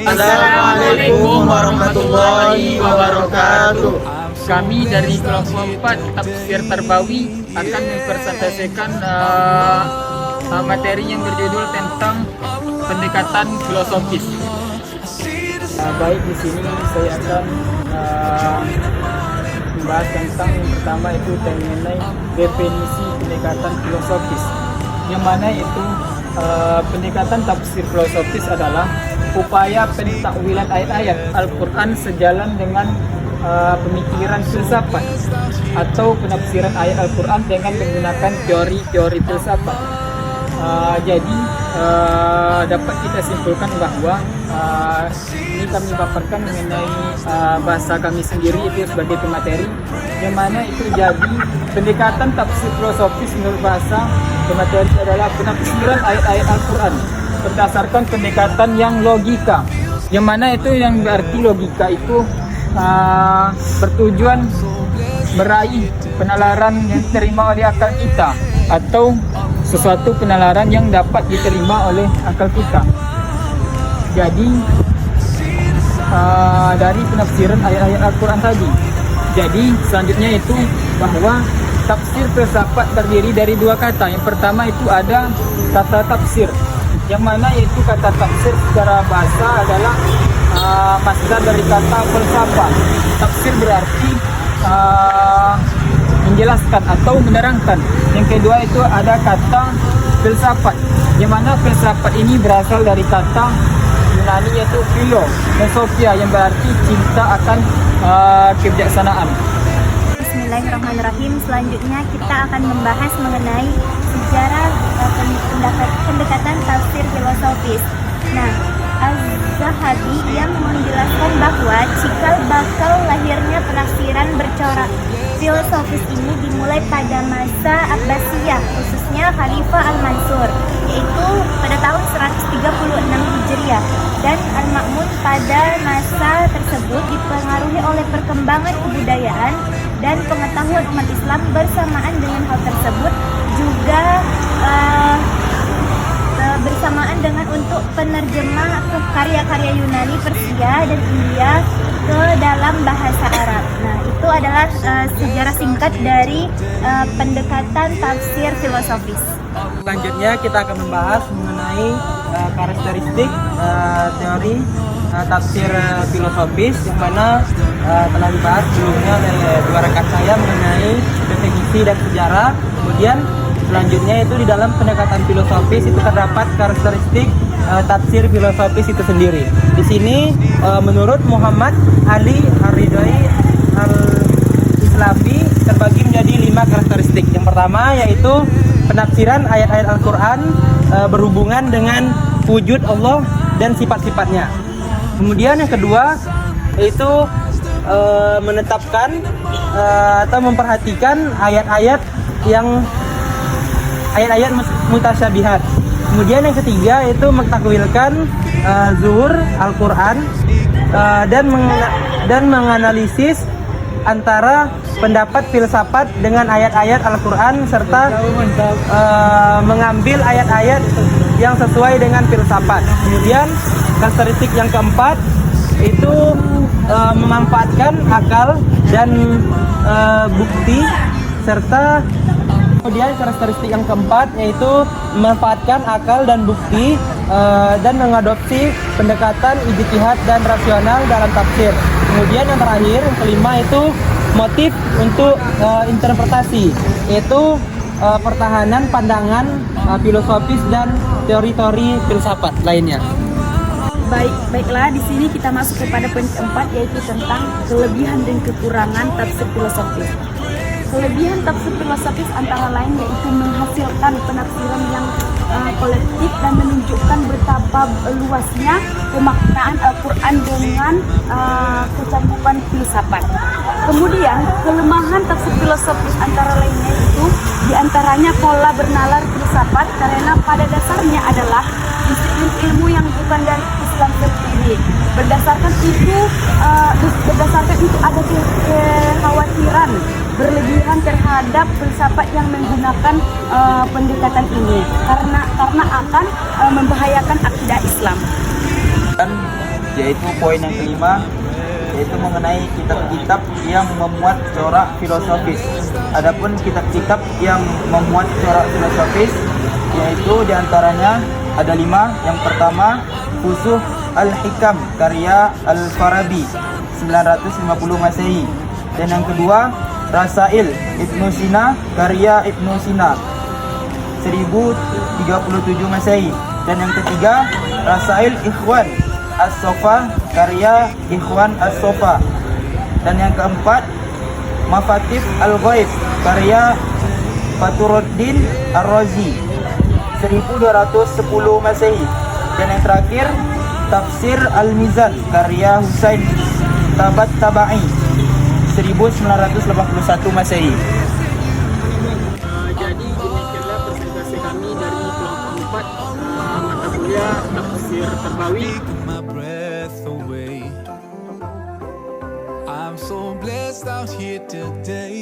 Assalamualaikum warahmatullahi wabarakatuh. Kami dari kelompok 4 Tafsir Tarbawi akan mempresentasikan materi yang berjudul tentang pendekatan filosofis. Baik, di sini saya akan membahas tentang yang pertama itu mengenai definisi pendekatan filosofis. Yang mana itu pendekatan tafsir filosofis adalah upaya pentakwilan ayat-ayat Al-Quran sejalan dengan pemikiran filsafat atau penafsiran ayat Al-Quran dengan menggunakan teori-teori filsafat. Jadi dapat kita simpulkan bahwa ini kami paparkan mengenai bahasa kami sendiri itu sebagai pemateri, yang mana itu jadi pendekatan tafsir filosofis menurut bahasa pemateri adalah penafsiran ayat-ayat Al-Quran berdasarkan pendekatan yang logika, yang mana itu yang berarti logika itu bertujuan meraih penalaran yang diterima oleh akal kita atau sesuatu penalaran yang dapat diterima oleh akal kita. Jadi dari penafsiran ayat-ayat Al-Quran tadi. Jadi selanjutnya itu bahwa tafsir filsafat terdiri dari dua kata. Yang pertama itu ada kata tafsir, yang mana yaitu kata tafsir secara bahasa adalah masdar dari kata filsafat. Tafsir berarti menjelaskan atau menerangkan. Yang kedua itu ada kata filsafat, yang mana filsafat ini berasal dari kata Yunani yaitu philo dan sophia, yang berarti cinta akan kebijaksanaan. Bismillahirrahmanirrahim. Selanjutnya kita akan membahas mengenai sejarah pendekatan tafsir filosofis. Nah, Az-Zahabi yang menjelaskan bahwa cikal bakal lahirnya penafsiran bercorak filosofis ini dimulai pada masa Abbasiyah, khususnya Khalifah Al-Mansur, yaitu pada tahun 136 Hijriah, dan Al-Ma'mun pada masa tersebut dipengaruhi oleh perkembangan kebudayaan dan pengetahuan umat Islam. Bersamaan dengan hal tersebut juga bersamaan dengan untuk penerjemah karya-karya Yunani, Persia, dan India ke dalam bahasa Arab. Nah, itu adalah sejarah singkat dari pendekatan tafsir filosofis. Selanjutnya kita akan membahas mengenai karakteristik teori tafsir filosofis, yang mana telah dibahas sebelumnya oleh dua rekan saya mengenai definisi dan sejarah. Kemudian selanjutnya itu di dalam pendekatan filosofis itu terdapat karakteristik tafsir filosofis itu sendiri. Di sini menurut Muhammad Ali Ar-Ridai Al-Islami terbagi menjadi 5 karakteristik. Yang pertama yaitu penafsiran ayat-ayat Al-Quran berhubungan dengan wujud Allah dan sifat-sifatnya. Kemudian yang kedua yaitu menetapkan atau memperhatikan ayat-ayat mutasyabihat. Kemudian yang ketiga yaitu mentakwilkan zuhur Al-Quran dan menganalisis antara pendapat filsafat dengan ayat-ayat Al-Quran, serta mengambil ayat-ayat yang sesuai dengan filsafat. Kemudian karakteristik yang keempat itu memanfaatkan akal dan bukti, serta kemudian karakteristik yang keempat yaitu memanfaatkan akal dan bukti dan mengadopsi pendekatan ijtihad dan rasional dalam tafsir. Kemudian yang terakhir, yang kelima itu motif untuk interpretasi, yaitu pertahanan pandangan filosofis dan teori-teori filsafat lainnya. Baiklah, di sini kita masuk kepada poin keempat, yaitu tentang kelebihan dan kekurangan tafsir filosofis. Kelebihan tafsir filosofis antara lain yaitu menghasilkan penafsiran yang kolektif dan menunjukkan betapa luasnya pemaknaan Al-Quran dengan kecangkupan filsafat. Kemudian kelemahan tafsir filosofis antara lainnya itu diantaranya pola bernalar filsafat, karena pada dasarnya adalah disiplin ilmu yang bukan dari Islam sendiri. Berdasarkan itu ada kekhawatiran berlebihan terhadap filsafat yang menggunakan pendekatan ini karena akan membahayakan akidah Islam. Dan yaitu poin yang kelima, yaitu mengenai kitab-kitab yang memuat corak filosofis. Adapun kitab-kitab yang memuat corak filosofis, yaitu diantaranya ada 5. Yang pertama, Fusuh Al-Hikam karya Al-Farabi 950 Masehi. Dan yang kedua, Rasail Ibnu Sina karya Ibnu Sina 1037 Masehi. Dan yang ketiga, Rasail Ikhwan As-Sofa karya Ikhwan As-Sofa. Dan yang keempat, Mafatih Al-Ghaib karya Faturuddin Ar-Razi 1210 Masehi. Dan yang terakhir, Tafsir Al-Mizan karya Husain Tabat-Tabai 1981 Masehi. Jadi demikianlah presentasi kami dari kelompok 4 mata kuliah Tafsir Tarbawi. My breath away. I'm so blessed out here today.